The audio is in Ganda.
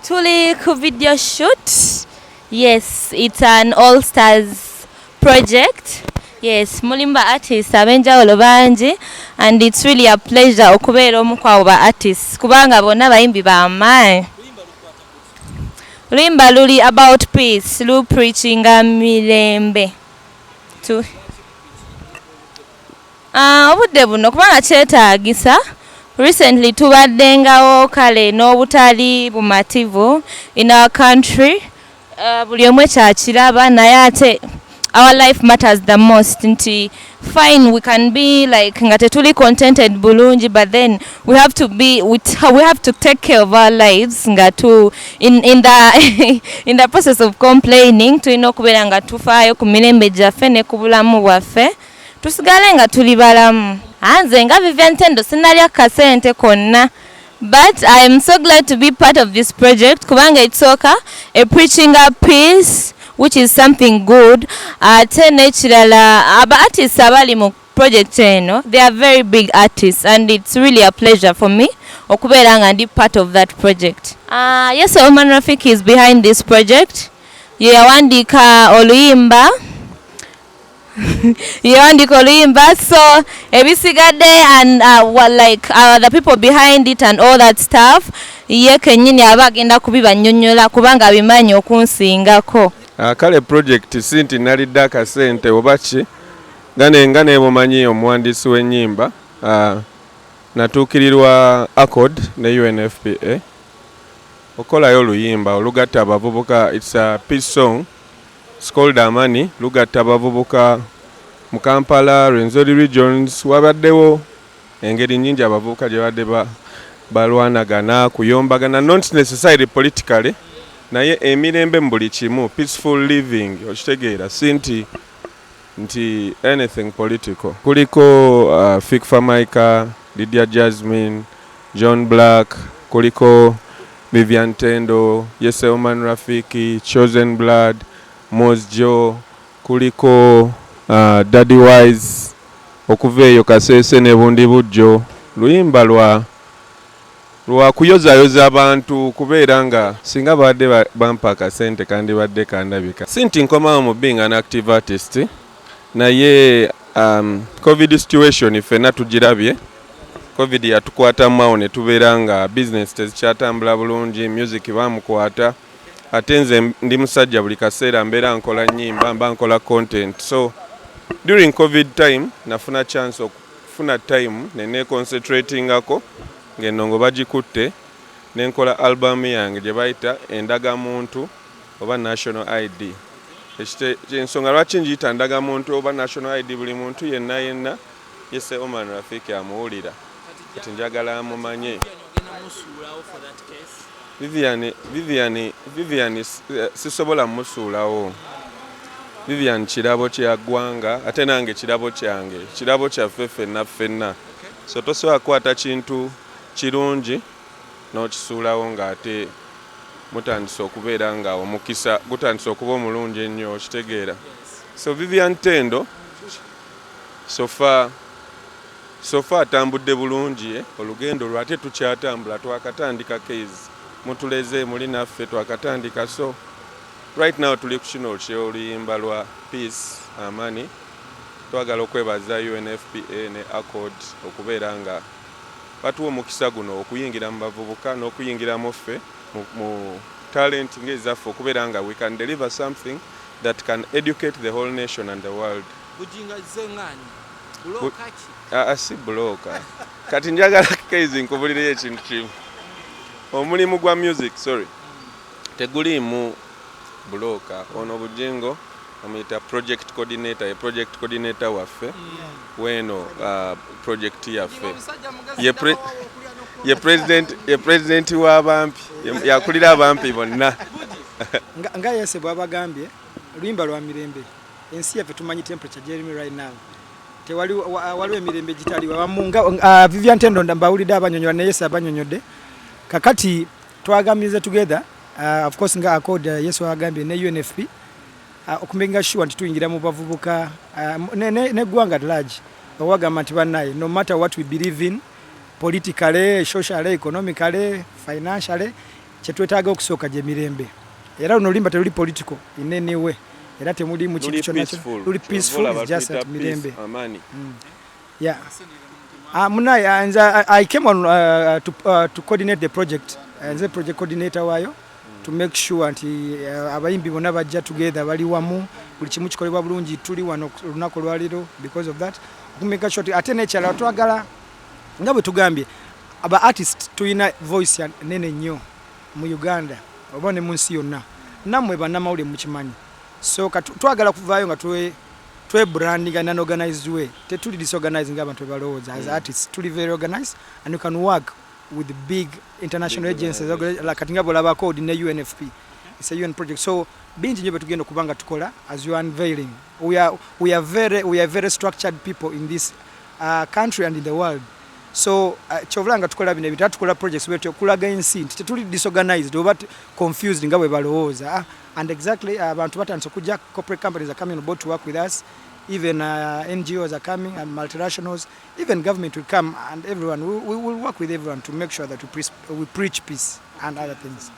Tuli ku video shoot. Yes, it's an all-stars project. Yes, mulimba artists abenjawulo bangi and it's really a pleasure okubeera omu kwabo ba artists kubanga bonna bayimbi b'amaanyi. Lulimba luli about peace, lu preachinga mirembe. Obudde buno kubanga kyetaagisa. Recently tubaddengawo kale n'obutali bumativu in our country. Buli omwe kyakiraba naye ate our life matters the most. Nti fine, we can be like nga tetuli contented bulungi, but then we have to take care of our lives nga tu in the in the process of complaining tulina okubeera nga tufaayo ku mirembe gyaffe ne ku bulamu bwaffe tusigale nga tuli balamu. Anze nga Vivian Tendo sinalya kasente konna, but I am so glad to be part of this project kubanga itsoka a preaching a peace, which is something good. Ate nekirala aba artists abali mu project eno, they are very big artists and it's really a pleasure for me okubeera nga ndi part of that project. Yes, Oman Rafik is behind this project. Yawandika oluyimba yawandika oluyimba, so ebisigadde and the people behind it and all that stuff ye kenyini aba agenda kubibanyonnyola kubanga abimanyi okunsingako. Kale project sinti nalidde akasente obaki ngane mumanyi omuwandiisi w'ennyimba natuukirirwa Accord ne UNFPA okolayo oluyimba olugatta abavubuka. It's a peace song. It's called Amani. Lugatta abavubuka mu Kampala, Rwenzori regions. Wabaddewo engeri nnyingi abavubuka gye badde balwanagana kuyombagana, not necessarily politically, naye emirembe mu buli kimu, peaceful living, okitegeera sinti nti anything political. Kuliko Fik Famaika, Lydia Jasmine, John Black, kuliko Vivian Tendo, Yes Oman Rafiki, Chosen Blood, Mos Joe, kuliko Daddy Wise, okuveeyo Kasese ne Bundibujjo. Luyimba lwa kuyozayoza abantu kubeera nga singa badde bampa akasente kandi badde kandabika. Sinti nkomawo mu being an active artist, naye COVID situation ffenna tugirabye. COVID yatukwatamu awo ne tubeera nga business tezikyatambula bulungi, music bamukwata. Ate nze ndi musajja buli kaseera mbeera nkola nnyimba, mba nkola content. So during COVID time nafuna chance okufuna time ne concentratingako ng'ennongo bagikutte ne nkola album yange gye bayita Endagamuntu oba National ID. Ensonga lwaki ngiyita Ndagamuntu oba National ID, buli muntu yenna Yes Oman Rafik amuwulira kati njagala amumanye. Vivian sisobola musuulawo. Vivian kirabo kya ggwanga ate nange kirabo kyange, kirabo kyaffe ffenna. So tosobola kukwata kintu kirungi n'okisuulawo ng'ate mutandise okubeera nga omukisa gutandise okuba omulungi ennyo, okitegeera. So Vivian Tendo sofa atambudde bulungi, olugendo lwo ate tukyatambula, twakatandika case mutuleze muli naffe twakatandika. So right now tuli ku kino ky'oluyimba lwa peace, amani. Twagala okwebaza UNFPA ne Accord okubeera nga batuwa omukisa guno okuyingira mu bavubuka n'okuyingira mu ffe mu talent ng'ezaffe okubeera nga we can deliver something that can educate the whole nation and the world. Bujinga zengani buloka ki? Si buloka. Kati njagala kezi nkubulireyo ekintu kimu. Omulimu gwa music, tegulimu buloka. Ono Bujingo amuyita project coordinator waffe weno project yaffe ye president w'abampi, yakulira abampi bonna. nga Yese bw'abagambye luyimba lwa mirembe. Ensi yaffe tumanyi temperature jeremy right now, waliwo emirembe gitaliwo wamunga. Vivian Tendo mbawulidde abanyonyola ne Yese abanyonyodde kakati twagamize together. Of course nga Accord Yesu agambye ne UNFP okumenga sure nti tuyingira mu bavubuka ne gwanga large owagamba nti bannaye, no matter what we believe in politically, socially, economically, financially, kyetwetaaga okusooka gye mirembe era luno oluyimba teluli political in any way era temuli mu kintu kyonna luli peaceful, is just at mirembe. Yeah. I came on to coordinate the project as a project coordinator waayo to make sure nti abayimbi bonna bajja together bali wamu buli kimu kikolebwa bulungi tuli wano olunaku lwaliro because of that okumeka sure ate nekyala twagala nga bwe tugambye aba artist tuyina voice nene nnyo mu Uganda oba ne mu nsi yonna nammwe bannamawulire mukimanyi so twagala kuvaayo nga twe branding and organized way tetuli disorganizing abantu balowooza as artists tuli very organized and you can work with the big international agencies like katinga bolaba code ne UNFP. It's a UN project, so bingi nyo betugenda kubanga tukola as you are unveiling we are very structured people in this country and in the world. So chovulanga tukola bino bitatu tukola projects wetu kulaga ensi tetuli disorganized oba confused nga bwe balowooza and exactly abantu batandise okujja corporate companies are coming on board to work with us, even NGOs are coming and multinationals, even government will come and everyone we will work with everyone to make sure that we preach peace and other things.